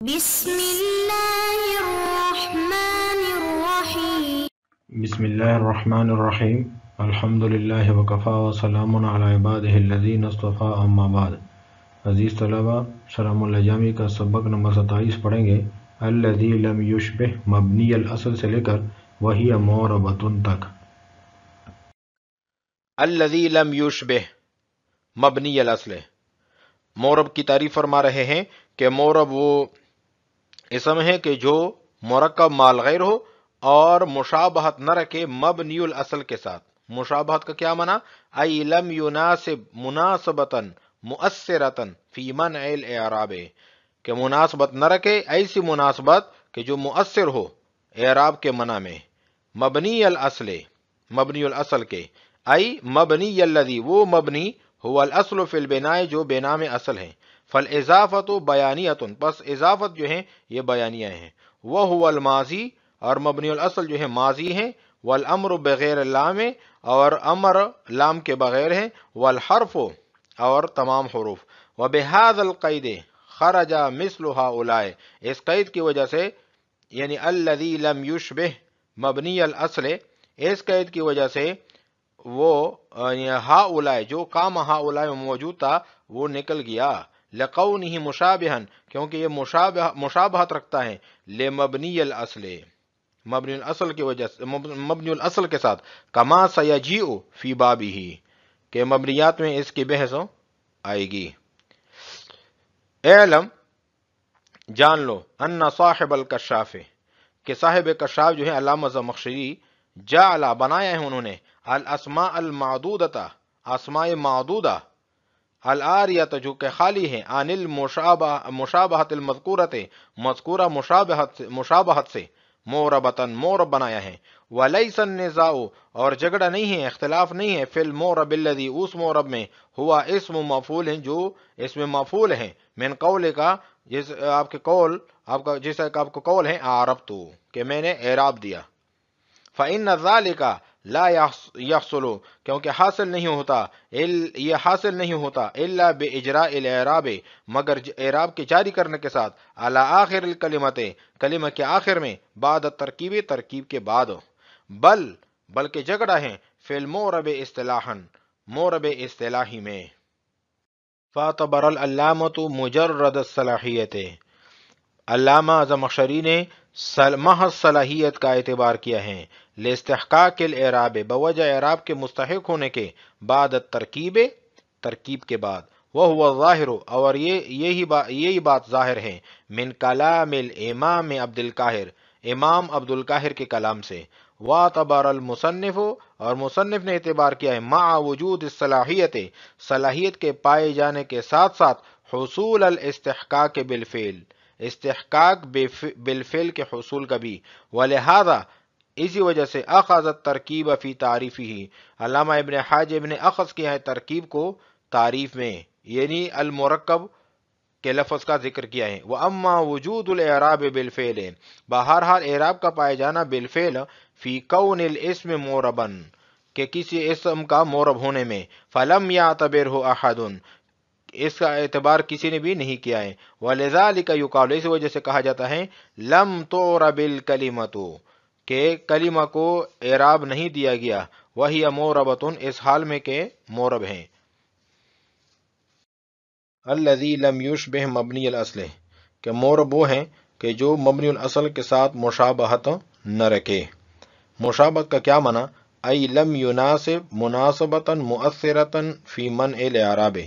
بسم اللہ الرحمن الرحیم بسم اللہ الرحمن الرحیم الحمد للہ وکفا وسلام علی عبادہ الذین اصطفیٰ اما بعد۔ عزیز طلبہ، شرح الجامی کا سبق نمبر 27 پڑھیں گے۔ الذی لم یشبہ مبنی الاصل سے لے کر وہی معربۃ تک۔ الذی لم یشبہ مبنی الاصل، معرب کی تعریف فرما رہے ہیں کہ معرب وہ اسم ہے کہ جو مرکب مال غیر ہو اور مشابہت نہ رکھے مبنی الاصل کے ساتھ۔ مشابہت کا کیا معنی؟ ای لم یناسب مناسبتا مؤثرتا فی منع الاعراب، کہ مناسبت نہ رکھے ایسی مناسبت کہ جو مؤثر ہو اعراب کے منع میں۔ مبنی الاصل کے، ای مبنی الذی، وہ مبنی هو الاصل فی البناء، جو بنا میں اصل ہے۔ فالاضافۃ بیانیۃ، پس اضافت جو ہیں یہ بیانیہ ہیں۔ وہو الماضی، اور مبنی الاصل جو ہے ماضی ہیں۔ والامر بغیر اللام، اور امر لام کے بغیر ہیں۔ والحرف، اور تمام حروف۔ وبہذا القید خرج مثل ہؤلاء، اس قید کی وجہ سے، یعنی الذی لم یشبہ مبنی الاصل، اس قید کی وجہ سے وہ ہؤلاء، جو کام ہؤلاء میں موجود تھا وہ نکل گیا۔ لقونہ مشابہا، کیونکہ یہ مشابہت رکھتا ہے لمبنی الاصل، مبنی الاصل کی وجہ سے، مبنی الاصل کے ساتھ۔ کما سیجیء فی بابہ، کہ مبنیات میں اس کی بحث آئے گی۔ اعلم، جان لو، ان صاحب الکشاف، کہ صاحب کشاف جو ہے علامہ زمخشری، جعل، بنایا ہے انہوں نے، الاسماء المعدودہ، اسماء معدودہ، العاریۃ، جو کہ خالی ہے، عن المشابہۃ المذکورۃ، مذکورہ مشابہت سے، معربۃ، معرب بنایا ہے۔ ولیس النزاع، اور جھگڑا نہیں ہے، اختلاف نہیں ہے، فی المعرب الذی، اس معرب میں، ہوا اسم مفعول ہے، جو اسم مفعول ہے، من قول کا، جس آپ کے قول، جیسا کہ آپ کو قول ہے، اعربت، کہ میں نے اعراب دیا۔ فإن ذلك لا يحصل، کیونکہ حاصل نہیں ہوتا، یہ حاصل نہیں ہوتا، الا باجراء الاعراب، مگر اعراب کے جاری کرنے کے ساتھ، على آخر الکلمت، کلمہ کے آخر میں، بعد الترکیب، ترکیب کے بعد۔ بلکہ جھگڑا ہے، فی المعرب اصطلاحا، معرب اصطلاحی میں۔ فاعتبر العلامۃ مجرد الصلاحیت، علامہ زمخشری نے محض صلاحیت کا اعتبار کیا ہے، لاستحقاق الاعراب، بوجہ اعراب کے مستحق ہونے کے، بعد الترکیب، ترکیب کے بعد۔ وہو الظاہر، اور یہی بات ظاہر ہے، من کلام الامام عبد القاہر، امام عبد القاہر کے کلام سے۔ واعتبر المصنف، اور مصنف نے اعتبار کیا ہے، مع وجود الصلاحیت، صلاحیت کے پائے جانے کے ساتھ ساتھ، حصول الاستحقاق بالفعل، استحقاق بالفعل کے حصول کا بھی۔ ولہذا، اسی وجہ سے، اخذ الترکیب فی تعریفہ، علامہ ابن حاجب نے اخذ کیا ہے ترکیب کو تعریف میں، یعنی المرکب کے لفظ کا ذکر کیا ہے۔ واما وجود الاعراب بالفعل، بہرحال اعراب کا پائے جانا بالفعل، فی کون الاسم معربا، کہ کسی اسم کا معرب ہونے میں، فلم یعتبرہ احد، اس کا اعتبار کسی نے بھی نہیں کیا ہے۔ وَلِذَلِكَ يُقَالُ، اس وجہ سے کہا جاتا ہے، لم تُعْرَبِ الْكَلِمَةُ، کہ کلمہ کو اعراب نہیں دیا گیا، وَهِيَ مُعْرَبَةٌ، اس حال میں کہ معرب ہیں۔ الذی لم یشبہ مبنی الاصل، کہ معرب وہ ہیں کہ جو مبنی الاصل کے ساتھ مشابہت نہ رکھے۔ مشابہت کا کیا معنی؟ ای لم یناسب مناسبتا مؤثرتا فی منع الاعراب،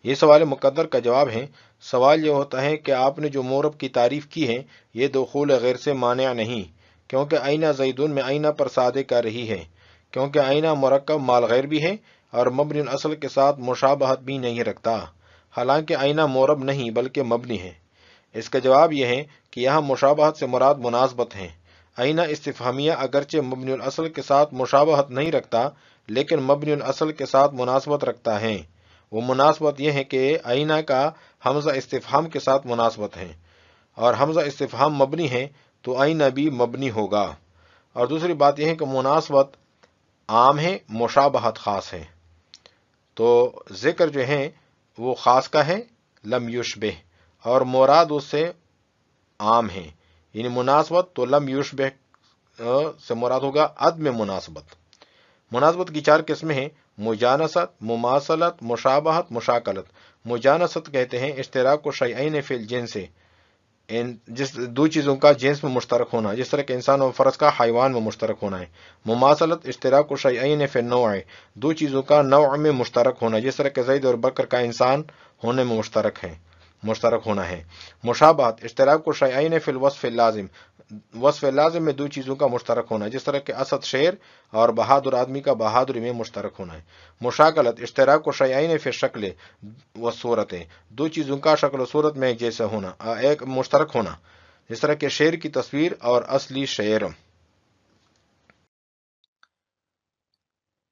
یہ سوال مقدر کا جواب ہے۔ سوال یہ ہوتا ہے کہ آپ نے جو معرب کی تعریف کی ہے، یہ دخول غیر سے مانع نہیں، کیونکہ اینہ زیدون میں اینہ پر سادے کر رہی ہے، کیونکہ اینہ مرکب مال غیر بھی ہے اور مبنی الاصل کے ساتھ مشابہت بھی نہیں رکھتا، حالانکہ اینہ معرب نہیں بلکہ مبنی ہے۔ اس کا جواب یہ ہے کہ یہاں مشابہت سے مراد مناسبت ہیں۔ اینہ استفہامیہ اگرچہ مبنی الاصل کے ساتھ مشابہت نہیں رکھتا، لیکن مبنی الاصل کے ساتھ مناسبت رکھتا ہے۔ وہ مناسبت یہ ہے کہ اینہ کا حمزہ استفہام کے ساتھ مناسبت ہے، اور حمزہ استفہام مبنی ہے تو اینہ بھی مبنی ہوگا۔ اور دوسری بات یہ ہے کہ مناسبت عام ہے، مشابہت خاص ہے، تو ذکر جو ہے وہ خاص کا ہے، لم یشبہ، اور مراد اس سے عام ہیں، یعنی مناسبت تو لم یشبہ سے مراد ہوگا عدم مناسبت۔ مناسبت کی 4 قسمیں ہیں: مجانست، مماثلت، مشابہت، مشاکلت۔ مجانست کہتے ہیں اشتراک و شیئین فی الجنس، جس 2 چیزوں کا جنس میں مشترک ہونا، جس طرح کہ انسان و فرض کا حیوان میں مشترک ہونا ہے۔ مماثلت اشتراک و شیئین فی النوع، 2 چیزوں کا نوع میں مشترک ہونا، جس طرح کہ زید اور بکر کا انسان ہونے میں مشترک ہونا ہے۔ مشابہت اشتراک و شیئین فی الوصف اللازم، وصف لازم میں 2 چیزوں کا مشترک ہونا، جس طرح کہ اسد شیر اور بہادر آدمی کا بہادری میں مشترک ہونا ہے۔ مشاکلت اشتراک و شیئین فی الشکل و صورت، 2 چیزوں کا شکل و صورت میں ایک جیسا ہونا، ایک مشترک ہونا، جس طرح کہ شیر کی تصویر اور اصلی شیر۔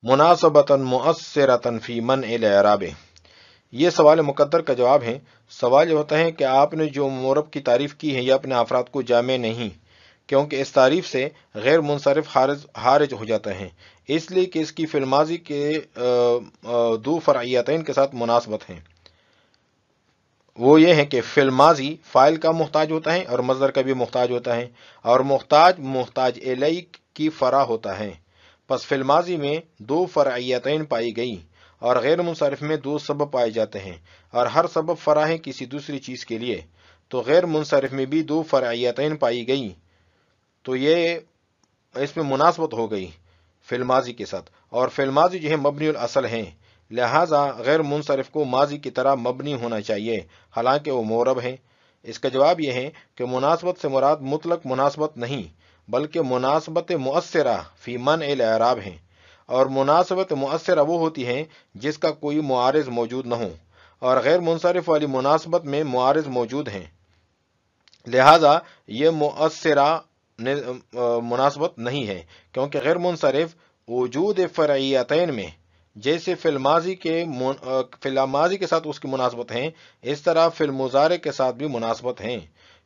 مناسبتاً مؤثرتاً فی منع الاعراب، یہ سوال مقدر کا جواب ہے۔ سوال یہ ہوتا ہے کہ آپ نے جو مورب کی تعریف کی ہے یہ اپنے افراد کو جامع نہیں، کیونکہ اس تعریف سے غیر منصرف خارج ہو جاتا ہے، اس لیے کہ اس کی فی الماضی کے 2 فرعیتین کے ساتھ مناسبت ہیں۔ وہ یہ ہے کہ فی الماضی فاعل کا محتاج ہوتا ہے اور مصدر کا بھی محتاج ہوتا ہے، اور محتاج الیہ کی فرع ہوتا ہے۔ پس فی الماضی میں 2 فرعیتین پائی گئی، اور غیر منصرف میں 2 سبب پائے جاتے ہیں، اور ہر سبب فرع ہے کسی دوسری چیز کے لیے، تو غیر منصرف میں بھی 2 فرعیتین پائی گئی، تو یہ اس میں مناسبت ہو گئی فی الماضی کے ساتھ، اور فی الماضی جو ہے مبنی الاصل ہیں، لہٰذا غیر منصرف کو ماضی کی طرح مبنی ہونا چاہیے حالانکہ وہ مورب ہیں۔ اس کا جواب یہ ہے کہ مناسبت سے مراد مطلق مناسبت نہیں بلکہ مناسبت مؤثرہ فی منع الاعراب ہیں، اور مناسبت مؤثرہ وہ ہوتی ہے جس کا کوئی معارض موجود نہ ہو، اور غیر منصرف والی مناسبت میں معارض موجود ہیں، لہذا یہ مؤثرہ مناسبت نہیں ہے، کیونکہ غیر منصرف وجود فرعیتین میں جیسے فی الماضی کے ساتھ اس کی مناسبت ہیں، اس طرح فی المضارع کے ساتھ بھی مناسبت ہیں۔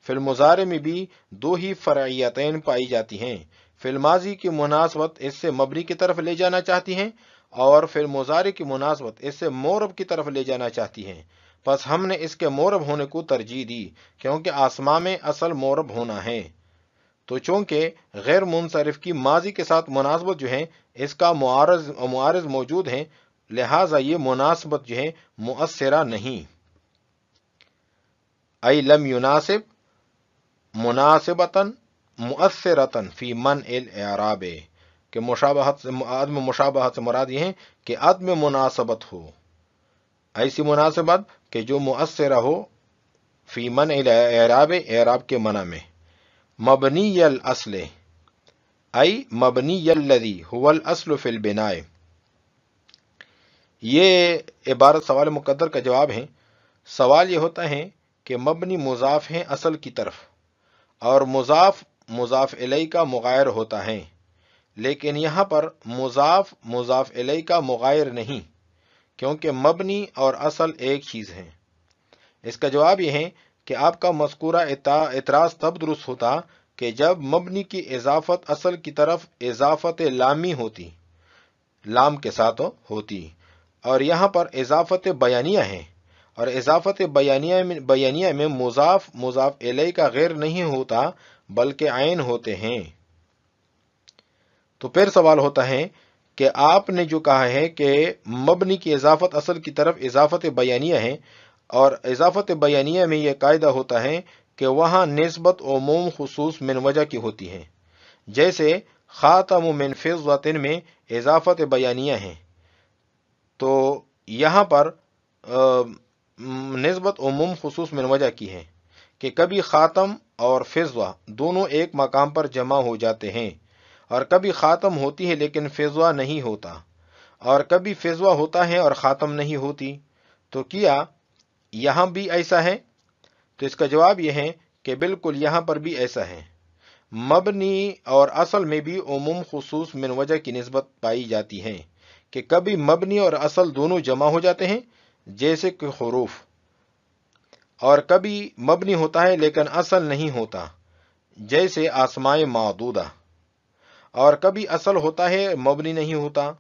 فی المضارع میں بھی 2 ہی فرعیتین پائی جاتی ہیں، فی الماضی کی مناسبت اس سے مبنی کی طرف لے جانا چاہتی ہیں، اور فی المضارع کی مناسبت اس سے مورب کی طرف لے جانا چاہتی ہیں، پس ہم نے اس کے مورب ہونے کو ترجیح دی کیونکہ اسماء میں اصل مورب ہونا ہے، تو چونکہ غیر منصرف کی ماضی کے ساتھ مناسبت جو ہے اس کا معارض موجود ہے، لہٰذا یہ مناسبت جو ہے مؤثرہ نہیں۔ ای لم یناسب مناسبتاً مؤثرتاً فی منع الاعراب، کہ عدم مشابہت سے مراد یہ ہے کہ عدم مناسبت ہو، ایسی مناسبت کہ جو مؤثرہ ہو فی منع الاعراب، اعراب کے منع میں۔ مبنی الاصل ای مبنی الذی هو الاصل فی البناء، یہ عبارت سوال مقدر کا جواب ہے۔ سوال یہ ہوتا ہے کہ مبنی مضاف ہیں اصل کی طرف، اور مضاف الیہ کا مغایر ہوتا ہے، لیکن یہاں پر مضاف الیہ کا مغایر نہیں، کیونکہ مبنی اور اصل ایک چیز ہے۔ اس کا جواب یہ ہے کہ آپ کا مذکورہ اعتراض تب درست ہوتا کہ جب مبنی کی اضافت اصل کی طرف اضافت لامی ہوتی، لام کے ساتھ ہوتی، اور یہاں پر اضافت بیانیہ ہے، اور اضافت بیانیہ میں مضاف الیہ کا غیر نہیں ہوتا بلکہ عین ہوتے ہیں۔ تو پھر سوال ہوتا ہے کہ آپ نے جو کہا ہے کہ مبنی کی اضافت اصل کی طرف اضافت بیانیہ ہے، اور اضافت بیانیہ میں یہ قاعدہ ہوتا ہے کہ وہاں نسبت عموم خصوص من وجہ کی ہوتی ہے، جیسے خاتم من فضة میں اضافت بیانیہ ہے، تو یہاں پر نسبت عموم خصوص من وجہ کی ہے کہ کبھی خاتم اور فضہ دونوں ایک مقام پر جمع ہو جاتے ہیں، اور کبھی خاتم ہوتی ہے لیکن فضہ نہیں ہوتا، اور کبھی فضہ ہوتا ہے اور خاتم نہیں ہوتی، تو کیا یہاں بھی ایسا ہے؟ تو اس کا جواب یہ ہے کہ بالکل یہاں پر بھی ایسا ہے۔ مبنی اور اصل میں بھی عموم خصوص من وجہ کی نسبت پائی جاتی ہے کہ کبھی مبنی اور اصل دونوں جمع ہو جاتے ہیں جیسے کہ حروف، اور کبھی مبنی ہوتا ہے لیکن اصل نہیں ہوتا جیسے اسماء معدودہ، اور کبھی اصل ہوتا ہے مبنی نہیں ہوتا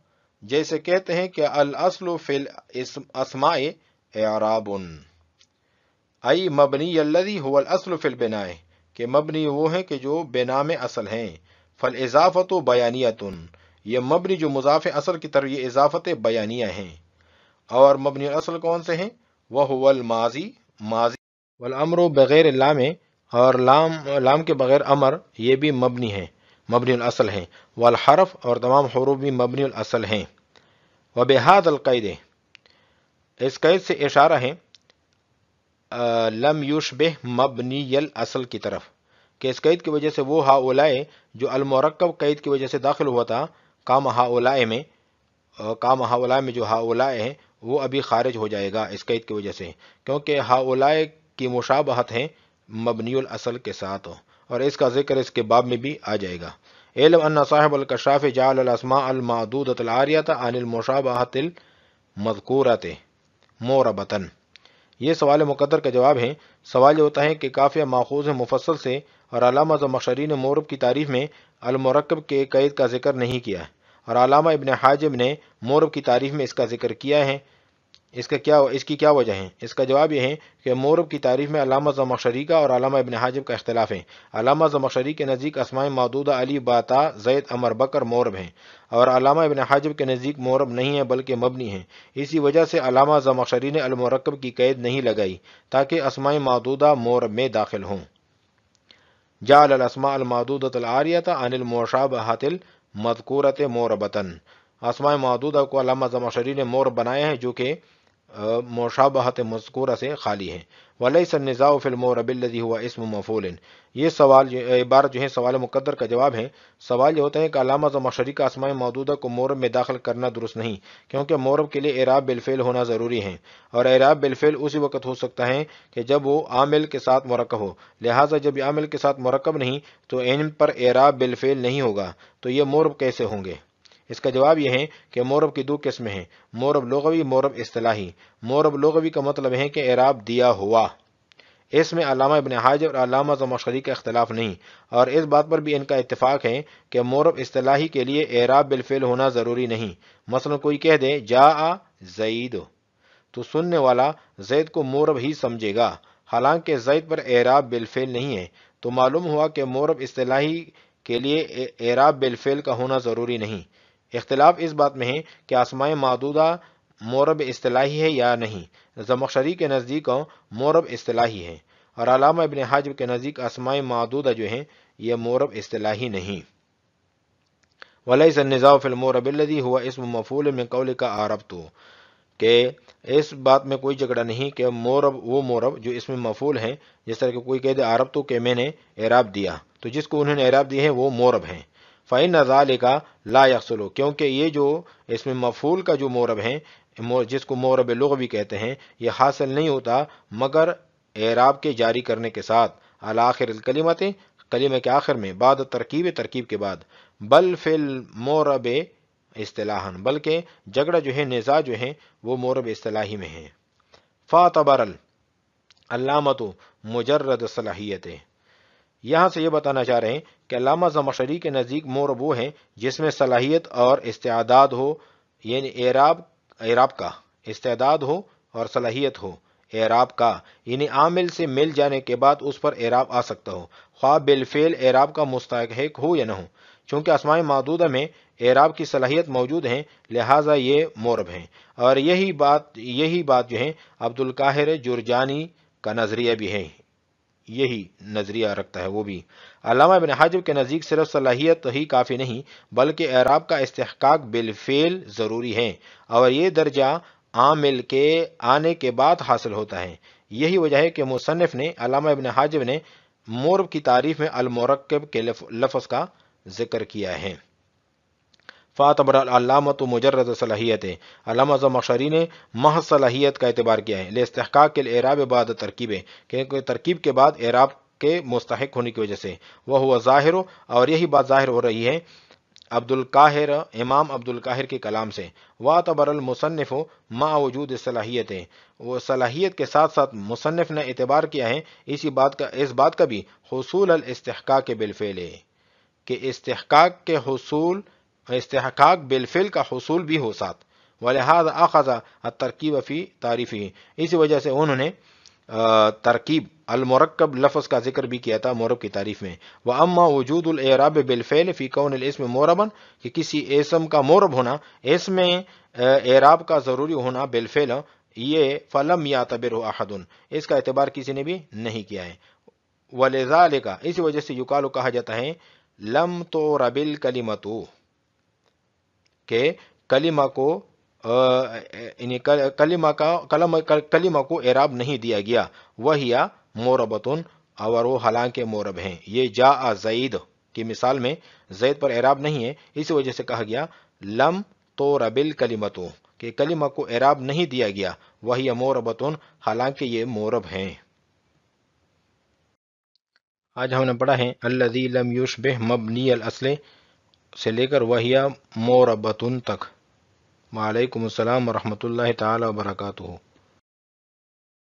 جیسے کہتے ہیں کہ الاصل فی الاسماء اعراب ای مبنی الذی هو الاصل فی البناء، کہ مبنی وہ ہیں کہ جو بنام اصل ہیں، فالاضافۃ بیانیۃ، یہ مبنی جو مضاف اصل کی طرف، یہ اضافت بیانیہ ہیں. اور مبنی الاصل کون سے ہیں؟ وہو الماضی، ماضی، والامر بغیر لام، اور لام کے بغیر امر یہ بھی مبنی ہیں، مبنی الاصل ہیں. والحرف، اور تمام حروف بھی مبنی الاصل ہیں. وبہذا القید، اس قید سے اشارہ ہے لم یشبہ مبنی الاصل کی طرف، کہ اس قید کی وجہ سے وہ ہؤلاء جو المرکب قید کی وجہ سے داخل ہوا تھا کام ہؤلاء میں جو ہؤلاء ہیں وہ ابھی خارج ہو جائے گا اس قید کی وجہ سے، کیونکہ ہؤلاء کی مشابہت ہے مبنی الاصل کے ساتھ، اور اس کا ذکر اس کے باب میں بھی آ جائے گا. علم ان صاحب الکشاف جعل الاسماء المعدودۃ العاریۃ عن المشابہۃ المذکورۃ موربۃ. یہ سوال مقدر کا جواب ہے. سوال یہ ہوتا ہے کہ کافیہ ماخوذ ہے مفصل سے، اور علامہ زمخشری نے مورب کی تعریف میں المرکب کے قید کا ذکر نہیں کیا، اور علامہ ابن حاجب نے مورب کی تعریف میں اس کا ذکر کیا ہے. اس کی کیا وجہ ہے؟ اس کا جواب یہ ہے کہ مورب کی تعریف میں علامہ زمخشری کا اور علامہ ابن حاجب کا اختلاف ہے. علامہ زمخشری کے نزدیک اسماء معدودہ علی، باتا، زید، عمر، بکر مورب ہیں، اور علامہ ابن حاجب کے نزدیک مورب نہیں ہیں بلکہ مبنی ہیں. اسی وجہ سے علامہ زمخشری نے المرکب کی قید نہیں لگائی تاکہ اسماء معدودہ مورب میں داخل ہوں. جعل الاسماء المعدودۃ العاریۃ عن المشابہۃ المذکورۃ موربۃ. اسماء معدودہ کو علامہ زمخشری نے مورب بنایا ہے جو کہ مشابہت مذکورہ سے خالی ہے. ولیس النزاع فی المورب الذی هو اسم مفعول. یہ عبارت جو ہے سوال مقدر کا جواب ہے. سوال یہ ہوتا ہے کہ علامہ زمخشری کا اسماء معدودہ کو مورب میں داخل کرنا درست نہیں، کیونکہ مورب کے لیے اعراب بالفعل ہونا ضروری ہے، اور اعراب بالفعل اسی وقت ہو سکتا ہے کہ جب وہ عامل کے ساتھ مرکب ہو. لہٰذا جب یہ عامل کے ساتھ مرکب نہیں تو ان پر اعراب بالفعل نہیں ہوگا، تو یہ مورب کیسے ہوں گے؟ اس کا جواب یہ ہے کہ مورب کی دو قسمیں ہیں، مورب لغوی، مورب اصطلاحی. مورب لغوی کا مطلب ہے کہ اعراب دیا ہوا. اس میں علامہ ابن حاجب اور علامہ زمخشری کا اختلاف نہیں، اور اس بات پر بھی ان کا اتفاق ہے کہ مورب اصطلاحی کے لیے اعراب بالفعل ہونا ضروری نہیں. مثلا کوئی کہہ دے جاء زید، تو سننے والا زید کو مورب ہی سمجھے گا، حالانکہ زید پر اعراب بالفعل نہیں ہے. تو معلوم ہوا کہ مورب اصطلاحی کے لیے اعراب بالفعل کا ہونا ضروری نہیں. اختلاف اس بات میں ہے کہ اسماء معدودہ مورب اصطلاحی ہے یا نہیں. زمخشری کے نزدیک مورب اصطلاحی ہے، اور علامہ ابن حاجب کے نزدیک اسماء معدودہ جو ہیں یہ مورب اصطلاحی نہیں. ولیس النزاع فی المورب الذی هو اسم مفعول من قولک عربت، کہ اس بات میں کوئی جھگڑا نہیں کہ وہ مورب جو اسم مفعول ہیں، جس طرح کہ کوئی کہہ دے عربت کہ میں نے اعراب دیا، تو جس کو انہوں نے اعراب دی ہے وہ مورب ہیں. فَإِنَّ ذَلِكَ لَا يَحْصُلُ، کیونکہ یہ جو اسم مفعول کا جو مورب ہے، جس کو مورب لغوی کہتے ہیں، یہ حاصل نہیں ہوتا مگر اعراب کے جاری کرنے کے ساتھ، علی آخر الکلمت، کلمہ کے آخر میں، بعد ترکیب کے بعد. بل فی المورب اصطلاحاً، بلکہ جھگڑا جو ہے، نزاع جو ہے وہ مورب اصطلاحی میں ہے. فاعتبر العلامۃ مجرد صلاحیت، یہاں سے یہ بتانا چاہ رہے ہیں کہ علامہ زمخشری کے نزدیک مورب وہ ہے جس میں صلاحیت اور استعداد ہو، یعنی اعراب کا استعداد ہو اور صلاحیت ہو اعراب کا، یعنی عامل سے مل جانے کے بعد اس پر اعراب آ سکتا ہو، خواہ بالفعل اعراب کا مستحق ہو یا نہ ہو. چونکہ اسماء معدودہ میں اعراب کی صلاحیت موجود ہیں، لہٰذا یہ مورب ہیں. اور یہی بات جو ہے عبد القاہر جرجانی کا نظریہ بھی ہے، یہی نظریہ رکھتا ہے وہ بھی. علامہ ابن حاجب کے نزدیک صرف صلاحیت ہی کافی نہیں بلکہ اعراب کا استحقاق بالفعل ضروری ہے، اور یہ درجہ عامل کے آنے کے بعد حاصل ہوتا ہے. یہی وجہ ہے کہ مصنف نے، علامہ ابن حاجب نے، مورب کی تعریف میں المرکب کے لفظ کا ذکر کیا ہے. فاعتبر العلامۃ مجرد صلاحیت، علامہ زمخشری نے محض صلاحیت کا اعتبار کیا ہے، لاستحقاق الاعراب بعد ترکیب، کہ ترکیب کے بعد اعراب کے مستحق ہونے کی وجہ سے. وہ ظاہر، اور یہی بات ظاہر ہو رہی ہے امام عبد القاہر کے کلام سے. واعتبر المصنف مع وجود صلاحیت، وہ صلاحیت کے ساتھ ساتھ مصنف نے اعتبار کیا ہے اس بات کا بھی، حصول الاستحقاق بالفعل، کہ استحقاق بالفعل کا حصول بھی ہو ساتھ. ولہذا اخذ الترکیب فی تعریفہ، اسی وجہ سے انہوں نے ترکیب المرکب لفظ کا ذکر بھی کیا تھا مورب کی تعریف میں. وَأَمَّا وُجُودُ الْإِعْرَابِ بِالْفِعْلِ فِي كَوْنِ الْاسْمِ مُعْرَبًا، کہ کسی اسم کا مورب ہونا، اس میں اعراب کا ضروری ہونا بالفعل، یہ فلم یعتبرہ احد، اس کا اعتبار کسی نے بھی نہیں کیا ہے. وَلِذَالِكَ، اسی وجہ سے یقال کہا جاتا ہے لم تُعْرَبِ الْكَلِمَةُ، کہ کلمہ کو یعنی کلمہ کو اعراب نہیں دیا گیا. وَهِيَ مُعْرَبَةٌ، اور وہ حالانکہ مورب ہیں. یہ جاء زید کی مثال میں زید پر اعراب نہیں ہے، اسی وجہ سے کہا گیا لم تُعْرَبِ الْكَلِمَةُ، کہ کلمہ کو اعراب نہیں دیا گیا. وَهِيَ مُعْرَبَةٌ، حالانکہ یہ مورب ہیں. آج ہم نے پڑھا ہے الذی لم یشبہ مبنی الاصل سے لے کر وَهِيَ مُعْرَبَةٌ تک. وعلیکم السلام ورحمۃ اللہ تعالی وبرکاتہ.